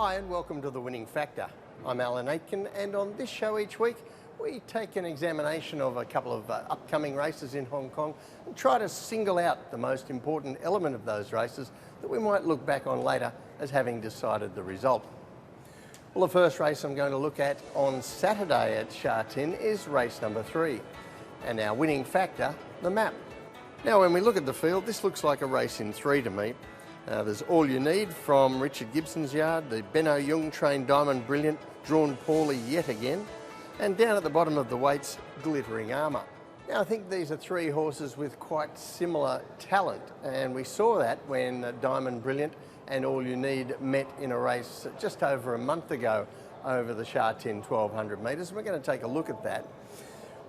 Hi and welcome to The Winning Factor. I'm Alan Aitken, and on this show each week we take an examination of a couple of upcoming races in Hong Kong and try to single out the most important element of those races that we might look back on later as having decided the result. Well, the first race I'm going to look at on Saturday at Sha Tin is race number 3, and our winning factor, the map. Now when we look at the field, this looks like a race in 3 to me. There's All You Need from Richard Gibson's yard, the Ben O'Young trained Diamond Brilliant, drawn poorly yet again, and down at the bottom of the weights, Glittering Armour. Now I think these are 3 horses with quite similar talent, and we saw that when Diamond Brilliant and All You Need met in a race just over a month ago over the Sha Tin 1200 metres, and we're going to take a look at that.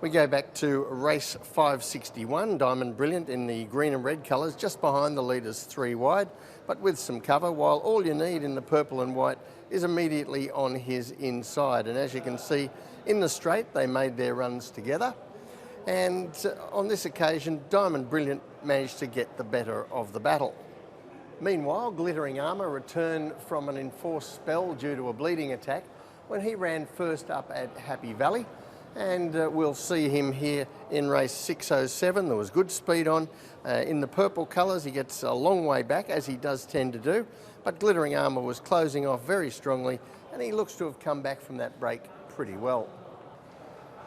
We go back to race 561, Diamond Brilliant in the green and red colours, just behind the leaders 3 wide, but with some cover, while All You Need in the purple and white is immediately on his inside. And as you can see, in the straight, they made their runs together. And on this occasion, Diamond Brilliant managed to get the better of the battle. Meanwhile, Glittering Armour returned from an enforced spell due to a bleeding attack when he ran first up at Happy Valley. And we'll see him here in race 607. There was good speed on. In the purple colours, he gets a long way back, as he does tend to do, but Glittering Armour was closing off very strongly, and he looks to have come back from that break pretty well.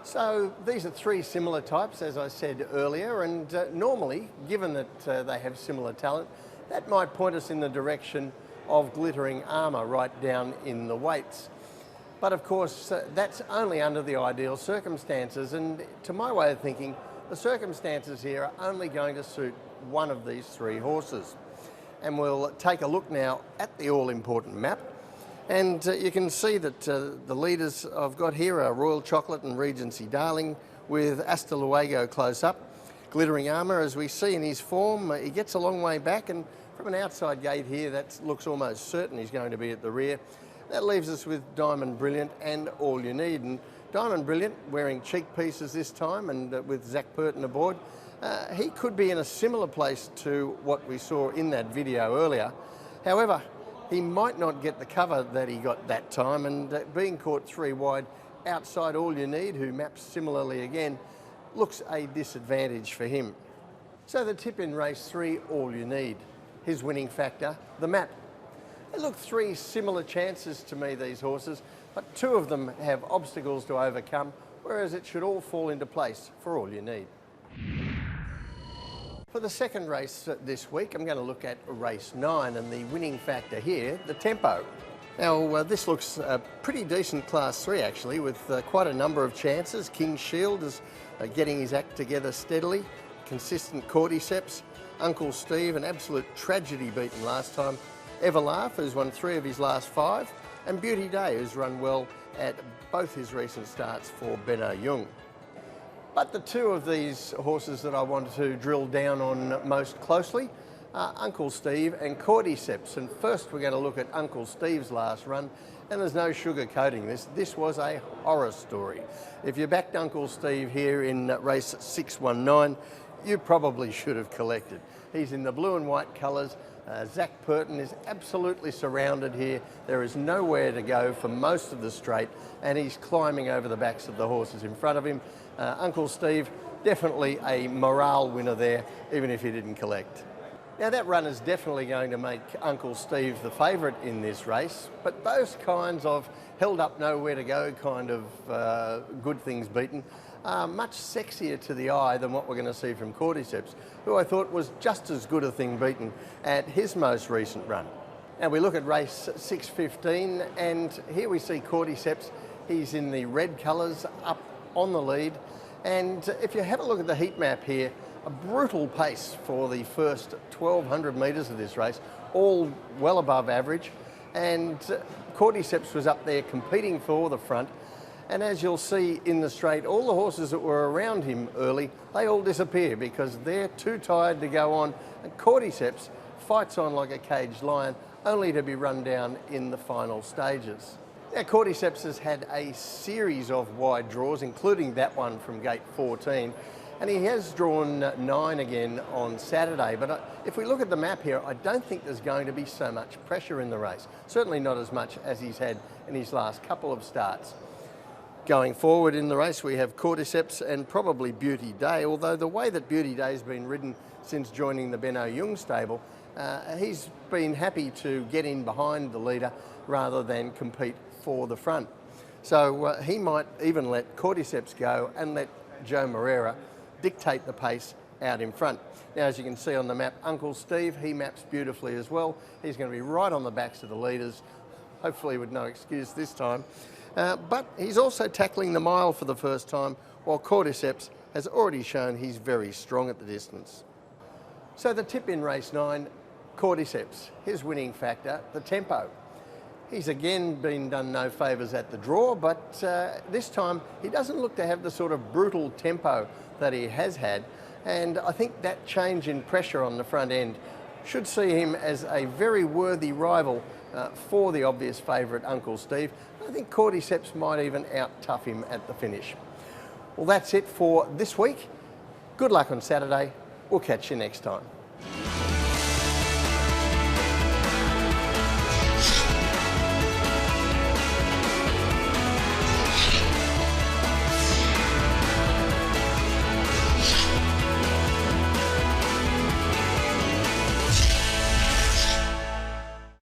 So these are 3 similar types, as I said earlier, and normally, given that they have similar talent, that might point us in the direction of Glittering Armour right down in the weights. But of course, that's only under the ideal circumstances, and to my way of thinking, the circumstances here are only going to suit one of these 3 horses. And we'll take a look now at the all-important map, and you can see that the leaders I've got here are Royal Chocolate and Regency Darling, with Hasta Luego close up. Glittering Armour, as we see in his form, he gets a long way back, and from an outside gate here, that looks almost certain he's going to be at the rear. That leaves us with Diamond Brilliant and All You Need. And Diamond Brilliant, wearing cheek pieces this time, and with Zach Burton aboard, he could be in a similar place to what we saw in that video earlier. However, he might not get the cover that he got that time, and being caught 3 wide outside All You Need, who maps similarly again, looks a disadvantage for him. So the tip in race 3, All You Need. His winning factor, the map. They look 3 similar chances to me, these horses, but 2 of them have obstacles to overcome, whereas it should all fall into place for All You Need. For the second race this week, I'm going to look at race 9, and the winning factor here, the tempo. Now, this looks a pretty decent Class 3 actually, with quite a number of chances. King Shield is getting his act together steadily, consistent Cordyceps, Uncle Steve, an absolute tragedy beaten last time, Everlaugh, who's won 3 of his last 5, and Beauty Day, who's run well at both his recent starts for Ben O'Young. But the 2 of these horses that I wanted to drill down on most closely are Uncle Steve and Cordyceps. And first we're going to look at Uncle Steve's last run, and there's no sugarcoating this. This was a horror story. If you backed Uncle Steve here in race 619, you probably should have collected. He's in the blue and white colours. Zach Burton is absolutely surrounded here. There is nowhere to go for most of the straight, and he's climbing over the backs of the horses in front of him. Uncle Steve, definitely a morale winner there, even if he didn't collect. Now that run is definitely going to make Uncle Steve the favourite in this race, but those kinds of held up nowhere to go kind of good things beaten are much sexier to the eye than what we're going to see from Cordyceps, who I thought was just as good a thing beaten at his most recent run. Now we look at race 615, and here we see Cordyceps. He's in the red colours up on the lead, and if you have a look at the heat map here, a brutal pace for the first 1200 metres of this race, all well above average, and Cordyceps was up there competing for the front. And as you'll see in the straight, all the horses that were around him early, they all disappear because they're too tired to go on, and Cordyceps fights on like a caged lion, only to be run down in the final stages. Now, Cordyceps has had a series of wide draws, including that one from gate 14, and he has drawn 9 again on Saturday, but if we look at the map here, I don't think there's going to be so much pressure in the race. Certainly not as much as he's had in his last couple of starts. Going forward in the race, we have Cordyceps and probably Beauty Day, although the way that Beauty Day's been ridden since joining the Benno Jung stable, he's been happy to get in behind the leader rather than compete for the front. So he might even let Cordyceps go and let Joe Moreira dictate the pace out in front. Now, as you can see on the map, Uncle Steve, he maps beautifully as well. He's going to be right on the backs of the leaders, hopefully with no excuse this time. But he's also tackling the mile for the first time, while Cordyceps has already shown he's very strong at the distance. So the tip in race 9, Cordyceps, his winning factor, the tempo. He's again been done no favours at the draw, but this time he doesn't look to have the sort of brutal tempo that he has had, and I think that change in pressure on the front end should see him as a very worthy rival for the obvious favourite Uncle Steve. I think Cordyceps might even out-tough him at the finish. Well, that's it for this week. Good luck on Saturday. We'll catch you next time.